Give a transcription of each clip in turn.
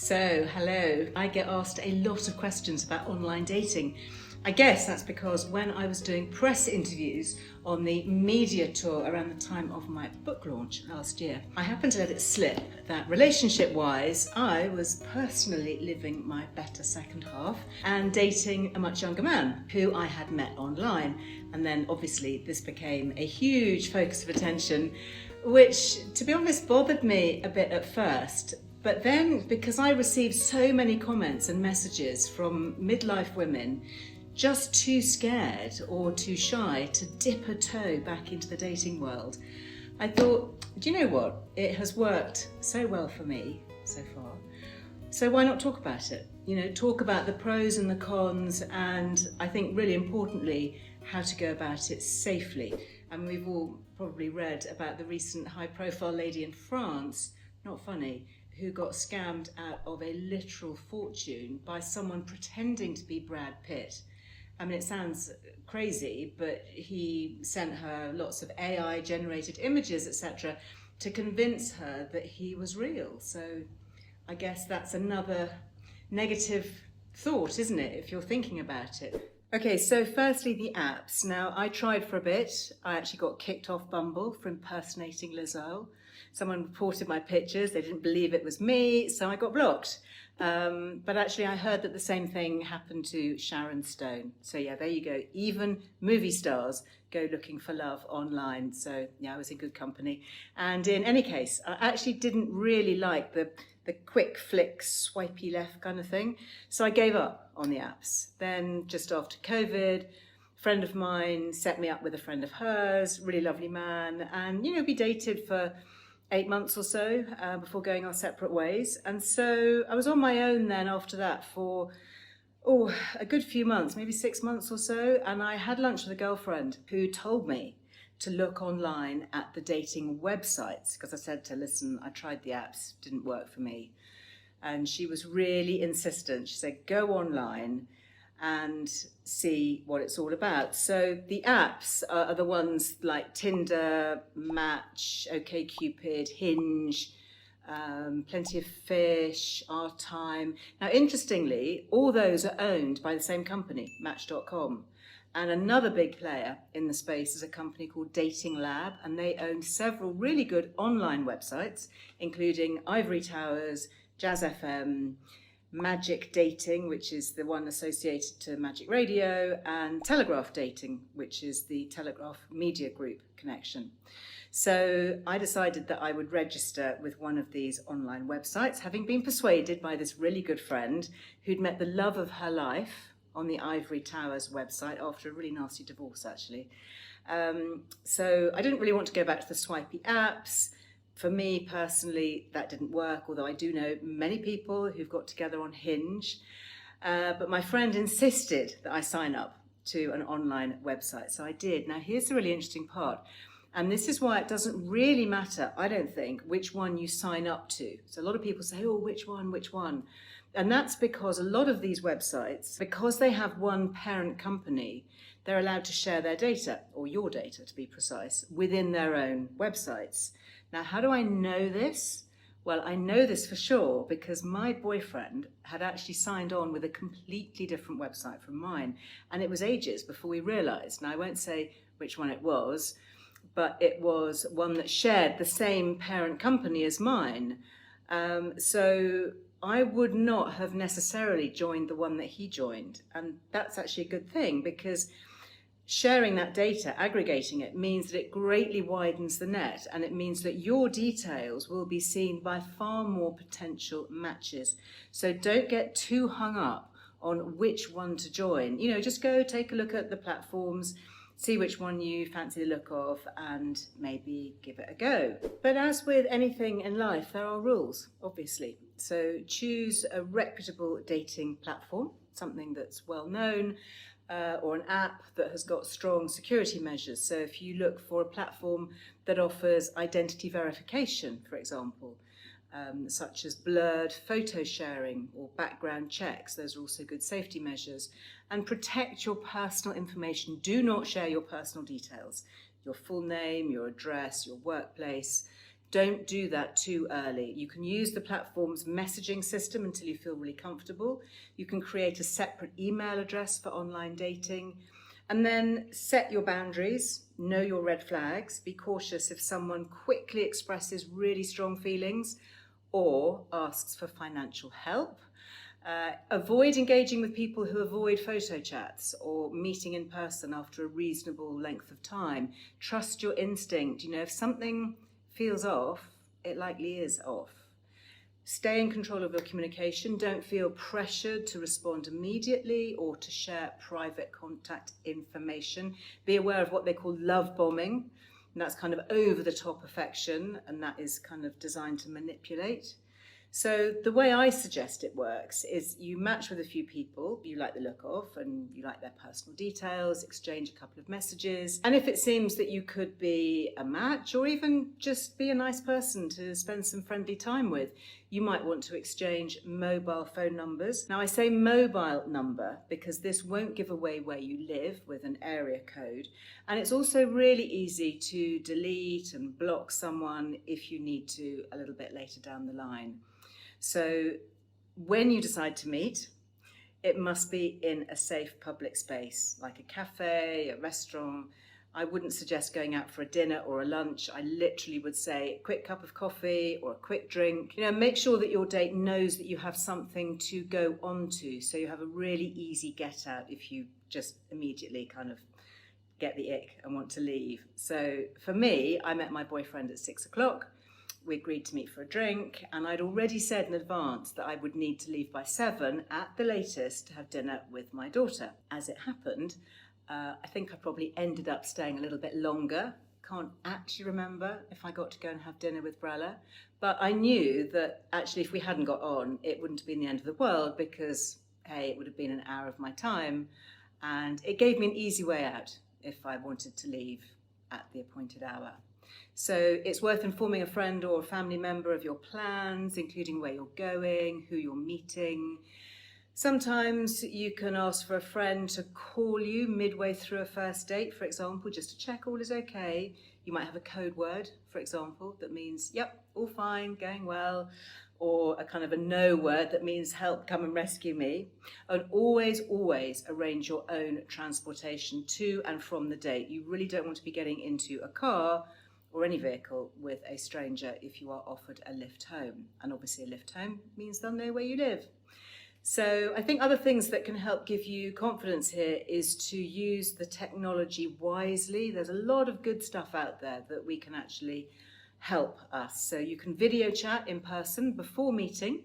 So, hello. I get asked a lot of questions about online dating. I guess that's because when I was doing press interviews on the media tour around the time of my book launch last year, I happened to let it slip that relationship-wise, I was personally living my better second half and dating a much younger man who I had met online. And then obviously this became a huge focus of attention, which, to be honest, bothered me a bit at first. But then, because I received so many comments and messages from midlife women just too scared or too shy to dip a toe back into the dating world, I thought, do you know what? It has worked so well for me so far. So why not talk about it? Talk about the pros and the cons, and I think really importantly, how to go about it safely. And we've all probably read about the recent high-profile lady in France, not funny, who got scammed out of a literal fortune by someone pretending to be Brad Pitt. I mean, it sounds crazy, but he sent her lots of AI-generated images, etc., to convince her that he was real. So I guess that's another negative thought, isn't it, if you're thinking about it? Okay, so firstly, the apps. Now, I tried for a bit. I actually got kicked off Bumble for impersonating Liz Earle. Someone reported my pictures. They didn't believe it was me, so I got blocked. But actually, I heard that the same thing happened to Sharon Stone. So yeah, there you go. Even movie stars go looking for love online. So yeah, I was in good company. And in any case, I actually didn't really like the quick flick, swipey left kind of thing. So I gave up on the apps. Then just after COVID, a friend of mine set me up with a friend of hers, really lovely man. And, we dated for 8 months or so before going our separate ways. And so I was on my own then after that for, a good few months, maybe 6 months or so. And I had lunch with a girlfriend who told me to look online at the dating websites, because I said to her, listen, I tried the apps, didn't work for me. And she was really insistent. She said, go online and see what it's all about. So the apps are the ones like Tinder, Match, OkCupid, Hinge, Plenty of Fish, Our Time. Now, interestingly, all those are owned by the same company, Match.com. And another big player in the space is a company called Dating Lab, and they own several really good online websites, including Ivory Towers, Jazz FM, Magic Dating, which is the one associated to Magic Radio, and Telegraph Dating, which is the Telegraph Media Group connection. So I decided that I would register with one of these online websites, having been persuaded by this really good friend who'd met the love of her life on the Ivory Towers website after a really nasty divorce, actually. So I didn't really want to go back to the swipey apps. For me personally, that didn't work, although I do know many people who've got together on Hinge. But my friend insisted that I sign up to an online website, so I did. Now, here's the really interesting part. And this is why it doesn't really matter, I don't think, which one you sign up to. So a lot of people say, which one? And that's because a lot of these websites, because they have one parent company, they're allowed to share their data, or your data to be precise, within their own websites. Now, how do I know this? Well, I know this for sure because my boyfriend had actually signed on with a completely different website from mine. And it was ages before we realized. Now, I won't say which one it was, but it was one that shared the same parent company as mine. So I would not have necessarily joined the one that he joined. And that's actually a good thing because sharing that data, aggregating it, means that it greatly widens the net, and it means that your details will be seen by far more potential matches. So don't get too hung up on which one to join. Just go take a look at the platforms, see which one you fancy the look of, and maybe give it a go. But as with anything in life, there are rules, obviously. So choose a reputable dating platform, something that's well known, or an app that has got strong security measures. So if you look for a platform that offers identity verification, for example, such as blurred photo sharing or background checks, those are also good safety measures. And protect your personal information. Do not share your personal details, your full name, your address, your workplace. Don't do that too early. You can use the platform's messaging system until you feel really comfortable. You can create a separate email address for online dating. And then set your boundaries, know your red flags, be cautious if someone quickly expresses really strong feelings or asks for financial help. Avoid engaging with people who avoid photo chats or meeting in person after a reasonable length of time. Trust your instinct. If something feels off, it likely is off. Stay in control of your communication. Don't feel pressured to respond immediately or to share private contact information. Be aware of what they call love bombing. And that's kind of over-the-top affection, and that is kind of designed to manipulate. So the way I suggest it works is you match with a few people you like the look of and you like their personal details, exchange a couple of messages. And if it seems that you could be a match or even just be a nice person to spend some friendly time with, you might want to exchange mobile phone numbers. Now I say mobile number because this won't give away where you live with an area code. And it's also really easy to delete and block someone if you need to a little bit later down the line. So when you decide to meet, it must be in a safe public space, like a cafe, a restaurant. I wouldn't suggest going out for a dinner or a lunch. I literally would say a quick cup of coffee or a quick drink. Make sure that your date knows that you have something to go on to, so you have a really easy get out if you just immediately kind of get the ick and want to leave. So for me, I met my boyfriend at 6 o'clock. We agreed to meet for a drink, and I'd already said in advance that I would need to leave by 7 at the latest to have dinner with my daughter. As it happened, I think I probably ended up staying a little bit longer. Can't actually remember if I got to go and have dinner with Brella, but I knew that actually if we hadn't got on, it wouldn't have been the end of the world because, hey, it would have been an hour of my time, and it gave me an easy way out if I wanted to leave at the appointed hour. So it's worth informing a friend or a family member of your plans, including where you're going, who you're meeting. Sometimes you can ask for a friend to call you midway through a first date, for example, just to check all is okay. You might have a code word, for example, that means, yep, all fine, going well, or a kind of a no word that means help, come and rescue me. And always, always arrange your own transportation to and from the date. You really don't want to be getting into a car or any vehicle with a stranger if you are offered a lift home. And obviously a lift home means they'll know where you live. So I think other things that can help give you confidence here is to use the technology wisely. There's a lot of good stuff out there that we can actually help us. So you can video chat in person before meeting,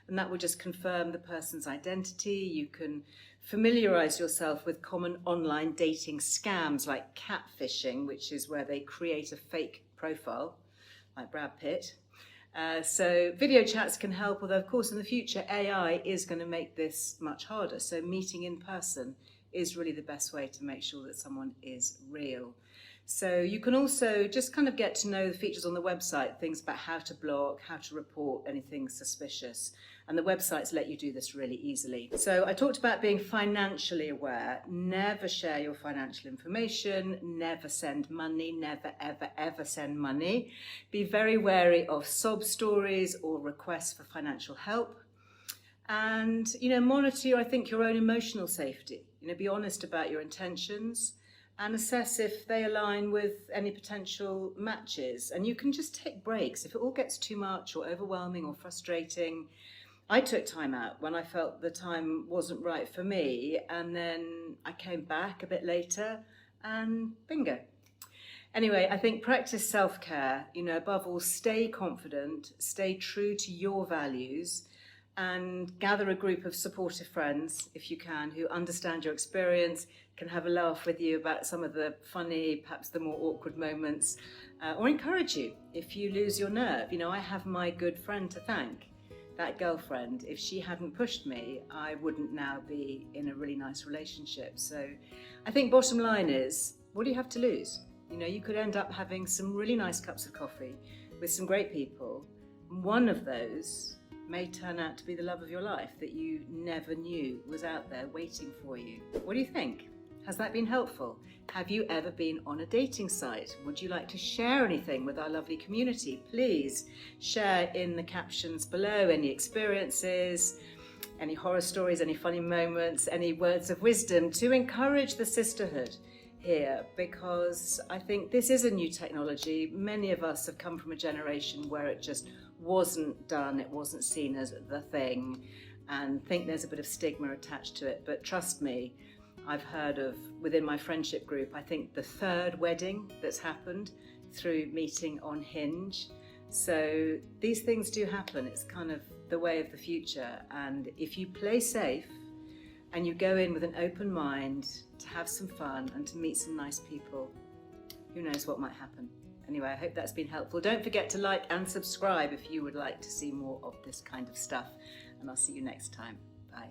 and that will just confirm the person's identity. You can familiarize yourself with common online dating scams like catfishing, which is where they create a fake profile, like Brad Pitt. So video chats can help, although of course in the future AI is going to make this much harder. So meeting in person is really the best way to make sure that someone is real. So you can also just kind of get to know the features on the website, things about how to block, how to report anything suspicious. And the websites let you do this really easily. So I talked about being financially aware. Never share your financial information, never send money, never, ever, ever send money. Be very wary of sob stories or requests for financial help. And, monitor, I think, your own emotional safety. Be honest about your intentions and assess if they align with any potential matches. And you can just take breaks. If it all gets too much or overwhelming or frustrating, I took time out when I felt the time wasn't right for me, and then I came back a bit later and bingo. Anyway, I think practice self-care, above all, stay confident, stay true to your values, and gather a group of supportive friends, if you can, who understand your experience, can have a laugh with you about some of the funny, perhaps the more awkward moments, or encourage you if you lose your nerve. I have my good friend to thank. That girlfriend, if she hadn't pushed me, I wouldn't now be in a really nice relationship. So I think bottom line is, what do you have to lose? You could end up having some really nice cups of coffee with some great people. One of those may turn out to be the love of your life that you never knew was out there waiting for you. What do you think? Has that been helpful? Have you ever been on a dating site? Would you like to share anything with our lovely community? Please share in the captions below any experiences, any horror stories, any funny moments, any words of wisdom to encourage the sisterhood here, because I think this is a new technology. Many of us have come from a generation where it just wasn't done, it wasn't seen as the thing, and think there's a bit of stigma attached to it. But trust me, I've heard of, within my friendship group, I think the 3rd wedding that's happened through meeting on Hinge. So these things do happen. It's kind of the way of the future. And if you play safe and you go in with an open mind to have some fun and to meet some nice people, who knows what might happen. Anyway, I hope that's been helpful. Don't forget to like and subscribe if you would like to see more of this kind of stuff. And I'll see you next time. Bye.